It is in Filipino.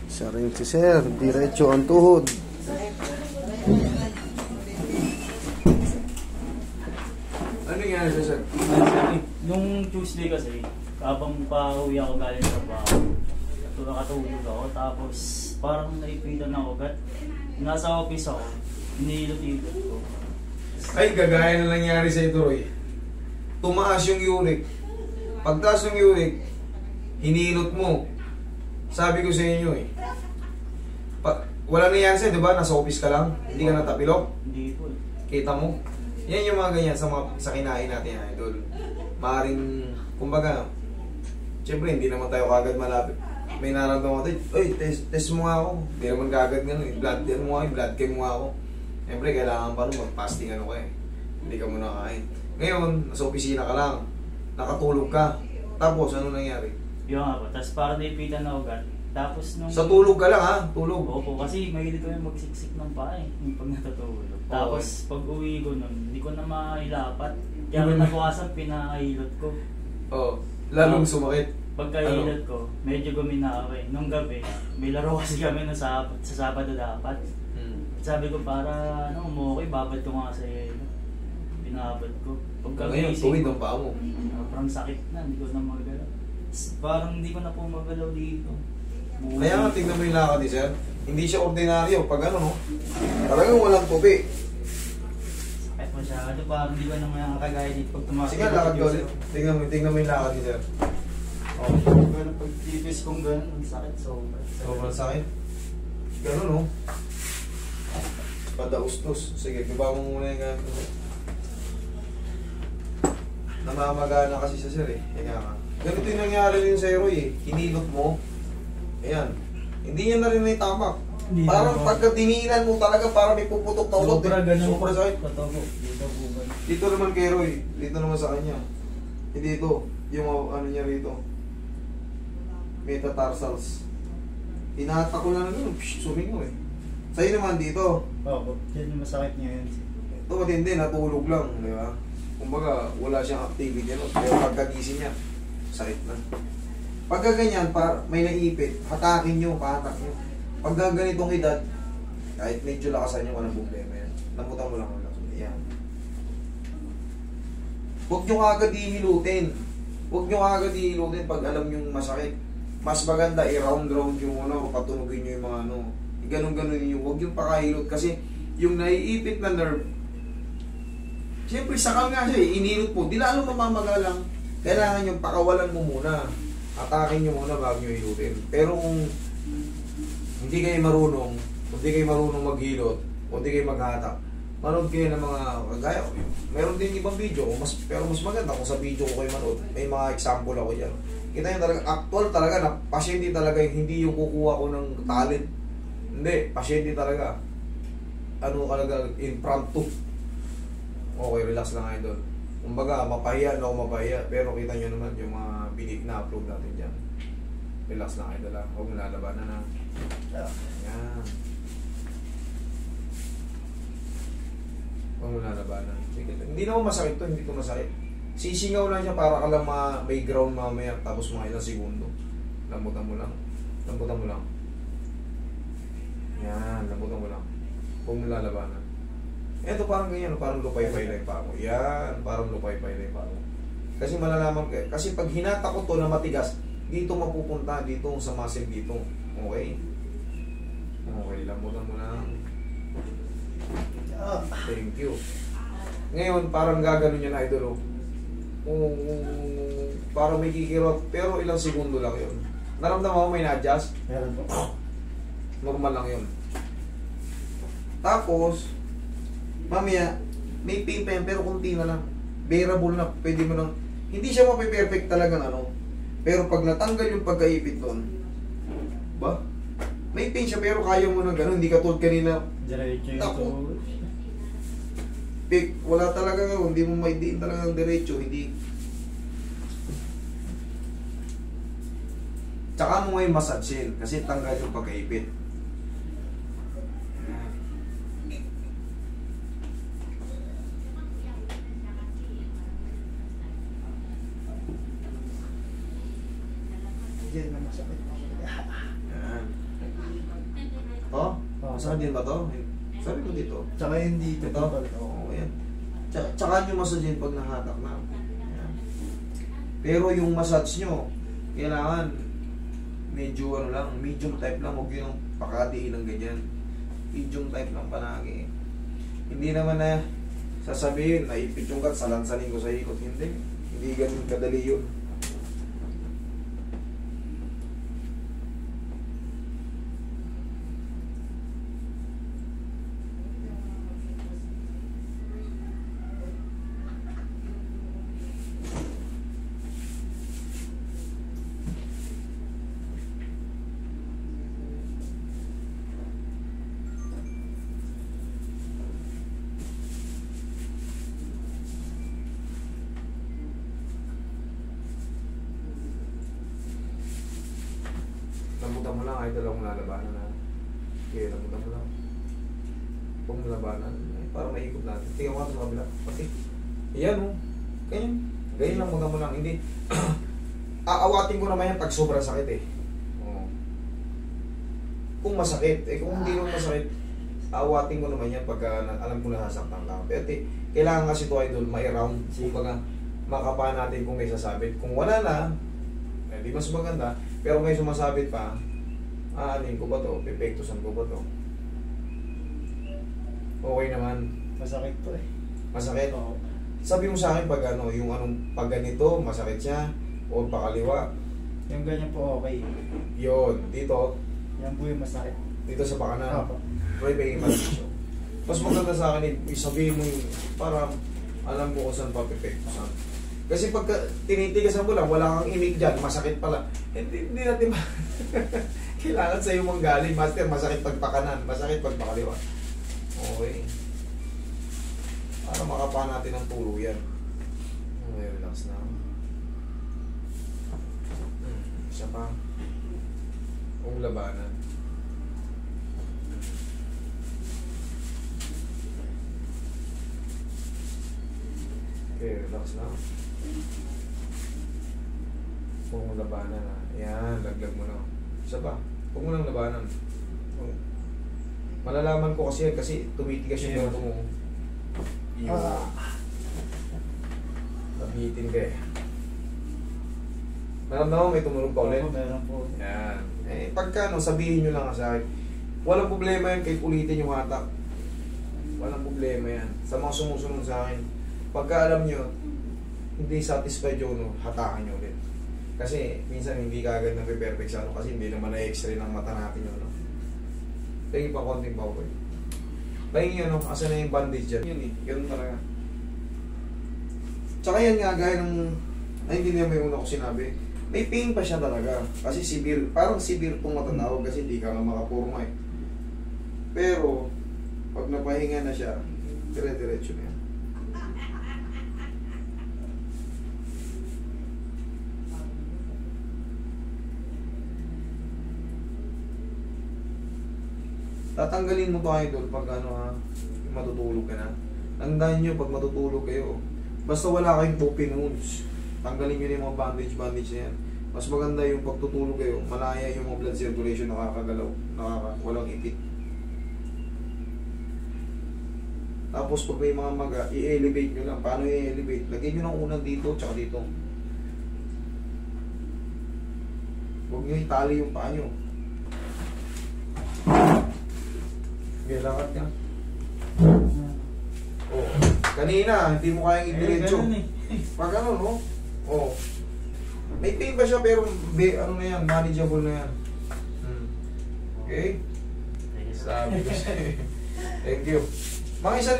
Isa rin si sir, diretso ang tuhod. Ano nangyari sa sir? Nung Tuesday kasi, habang pa-uwi ako galing sa trabaho, nakatulog ako, tapos parang naipitan ako agad. Nasa office ako, inilot-ilot ko. Ay, gagaya na nangyari sa ito, Roy. Tumaas yung uric. Pagtaas ng uric, hinilot mo. Sabi ko sa inyo eh. Wala nangyari sa'yo, di ba? Nasa office ka lang, hindi ka natapilok. Hindi po. Kita mo? Yan yung mga ganyan sa kinain natin, idol. Maaring, kumbaga, siyempre hindi naman tayo kagad malapit. May nararamdaman tayo, oy, test mo nga ako. Hindi naman kagad gano'n eh. Blood chem mo nga, blood chem mo nga ako. Siyempre, kailangan pa rin mag-fasting ano ka eh. Hindi ka muna kain. Ngayon, nasa opisina ka lang. Nakatulog ka. Tapos, ano nangyari? Yung nga po, tapos parang naipitan ako agad. Tapos nung... Sa tulog ka lang ha? Tulog. Opo, kasi mahilig ko yung magsiksik ng paa eh, yung pag natutulog. Tapos pag uwi ko nun, hindi ko na mailapat. Kaya kinabukasan, pinahilot ko. Oo. Lalong sumakit. Pagkahilot ko, medyo gumina ako eh. Nung gabi, may laro kasi kami na sa Sabado dapat. Sabi ko para, umukay, babad ko nga sa yelo. Binabad ko. Ngayon, tuwid ang paa mo. Parang sakit na, hindi ko na magalaw. Parang hindi ko na po magalaw dito. Kaya nga, tignan mo yung lakad ni sir. Hindi siya ordinaryo. Pag ano, no? Talagang walang tupi. Sakit masyado. Parang hindi ko na makakagaya dito pag tumakot. Sige, lakad ko ulit. Tignan mo yung lakad ni sir. Oo. Pero pag tipis kong gano'n, ang sakit. Sobrang sakit. Ganun, no? Padaustos. Sige, diba mo muna yung gamit mo. Namamagana kasi sa sir eh. Kaya nga. Ganito yung nangyari rin sa Roy eh. Hinilot mo. Ayan. Hindi yan na rin may tamak. Parang pagka tinilan mo talaga parang may puputok na ulot eh. Sobrang sakit. Dito naman kay Roy. Dito naman sa kanya. Dito. Yung ano niya rito. Metatarsals. Tinata ko na gano'n. Sumingaw eh. Sa'yo naman dito. Oo. Yan yung masakit niya yun. Ito matindi. Natulog lang. Di ba? Kumbaga wala siyang activity. Ano? Pero pagkagising niya, sakit na. Pagka ganyan, may naipit, hatakin nyo, pahatak nyo. Pagka ganitong edad, kahit medyo lakasan nyo, walang problema yan. Lambutan mo lang. Yan. Huwag nyo agad ihilutin. Huwag nyo agad ihilutin pag alam nyo masakit. Mas maganda, i-round-round yung o patunugin nyo yung mga ano. Ganun-ganun nyo. Huwag yung pakahilot kasi yung naiipit na nerve, siyempre sakal nga siya eh, inilot mo. Di lalong mamamagalang. Kailangan yung pakawalan mo muna. Atakin nyo muna bago nyo hilutin. Pero kung hindi kayo marunong maghilot, o hindi kayo maghatak, manood kayo ng mga kagaya ko. Meron din ibang video, pero mas maganda kung sa video ko kayo manood. May mga example ako dyan. Kita nyo talaga, actual talaga na pasyente talaga, hindi yung kukuha ko ng talent. Hindi, pasyente talaga. Ano talaga, impromptu. Okay, relax lang kayo doon. Kumbaga, mapahiya na o mapahiya, pero kita nyo naman yung mga binig na upload natin dyan. Relax lang kayo dala. Huwag mo lalabanan na. Yan. Huwag mo lalabanan. Sige. Hindi naman masakit to, hindi to masakit. Sisingaw lang siya para ka lang may ground mamaya, tapos mga ilang segundo. Lambutan mo lang. Lambutan mo lang. Yan, lambutan mo lang. Huwag mo lalabanan. Ito parang ganyan, parang lupay-pay lang pa ako. Yan, parang lupay-pay lang pa ako. Kasi malalaman ko, kasi pag hinata ko to na matigas, dito mapupunta, dito sa muscle dito. Okay? Okay, lambutan mo lang. Thank you. Ngayon, parang gagano niya na idol. Parang may kikirot, pero ilang segundo lang yun. Naramdaman mo may na-adjust? Normal lang yun. Tapos, mamaya, may pain pa yan, pero kunti na lang. Bearable na, pwede mo lang. Hindi siya mapiperfect talagang ano. Pero pag natanggal yung pagkaipit doon, ba? May pain siya, pero kaya mo na gano'n. Hindi ka tulad kanina. Diretso yung Ako. Wala talaga nga, hindi mo maidiin talaga ng diretso. Hindi. Tsaka mo ngayon massage kasi tanggal yung pagkaipit. Yan na. masakit. Yan. Oh, masakit din ba to? Sabi ko dito. Tsaka yung dito. Ito? Oo, yan. Tsaka nyo massage din pag nahatak na. Yan. Pero yung massage nyo, kailangan medyo ano lang, medium type lang, huwag yun ang pakadiin ng ganyan. Medium type lang palagi. Hindi naman na sasabihin, naipit yung kat, salansanin ko sa ikot. Hindi. Hindi ganun kadali yun. Lambutan mo lang, idol ang lalabanan na. Okay, lambutan mo lang. Huwag mo labanan. Para maikot natin. Tingnan mo ka sa kabila. Pati. Ayan o. Ganyan. Ganyan lambutan mo lang. Hindi. Aawatin ko naman yan pag sobrang sakit eh. Oo. Kung masakit. Eh kung hindi naman masakit, aawatin ko naman yan pag alam ko na sasaktan ka. Pero kailangan kasi ito idol, may round. Kumbaga, makapa natin kung may sasabit. Kung wala na, eh, di mas maganda. Pero may sumasabit pa, aanin ko ba to? Pepektusan ko ba to? Okay naman. Masakit to eh. Masakit? Oo. Sabi mo sa akin pag ano, yung anong pag ganito, masakit siya, o pakaliwa. Yung ganyan po okay. Yun, dito, Yan po yung masakit. dito sa pakanan. Opo. Try paying massage. Mas maganda sa akin, isabihin mo yung, para alam mo kung saan papepektusan. Kasi pag tinitigasan mo lang, wala kang imig dyan, masakit pala. Hindi natin kailangan sa iyo manggaling, master, masakit pagpakanan, masakit pagpakaliwa. Okay. Para makapa natin ang tuluyan. Okay, relax na. Isa pa. Kung labanan. Okay, relax na. Huwag mo labanan ha. Ayan, laglag mo na. Isa pa. Huwag mo lang labanan. Malalaman ko kasi yan kasi tumitigas yung ganito mo. Yung nabitin ka eh. Naramdaman mo may tumulong pa ulit? Oo, meron po. Yan. Eh, pagka no, sabihin nyo lang sa akin. Walang problema yan kahit ulitin yung hatak. Walang problema yan. Sa mga sumusunod sa akin. Pagka alam nyo, hindi satisfied yung no, hatakan nyo ulit. Kasi minsan hindi kagad na perfect sa ano kasi hindi naman na-x-ray ng mata natin yun. No? Tingin pa konting power. Tingin yun, no? Asa na yung bandage dyan? Yun eh, ganun talaga. Tsaka yan nga, gaya ng, ay hindi naman yung una ko sinabi, may pain pa siya talaga. Kasi severe, parang severe itong matanawag kasi hindi ka nga makapurma eh. Pero, pag napahinga na siya, dire-diretso na yan. Tatanggalin mo to idol pag ano ha, matutulog ka na. Tandaan nyo pag matutulog kayo, basta wala kayong open wounds, tanggalin nyo na yung mga bandage na yan. Mas maganda yung pagtutulog kayo, malaya yung mga blood circulation, nakakagalaw, walang ipit. Tapos pag may mga maga, i-elevate nyo lang. Paano i-elevate? Lagyan nyo ng unang dito, tsaka dito. Huwag nyo itali yung paa nyo. Lakad ka. Oh, kanina, hindi mo kayang i-diretso. Pag ano, no? Oh. May pain pa siya pero ano na yan, manageable na yan. Okay? Sabi ko sa'yo. Thank you. Mga isa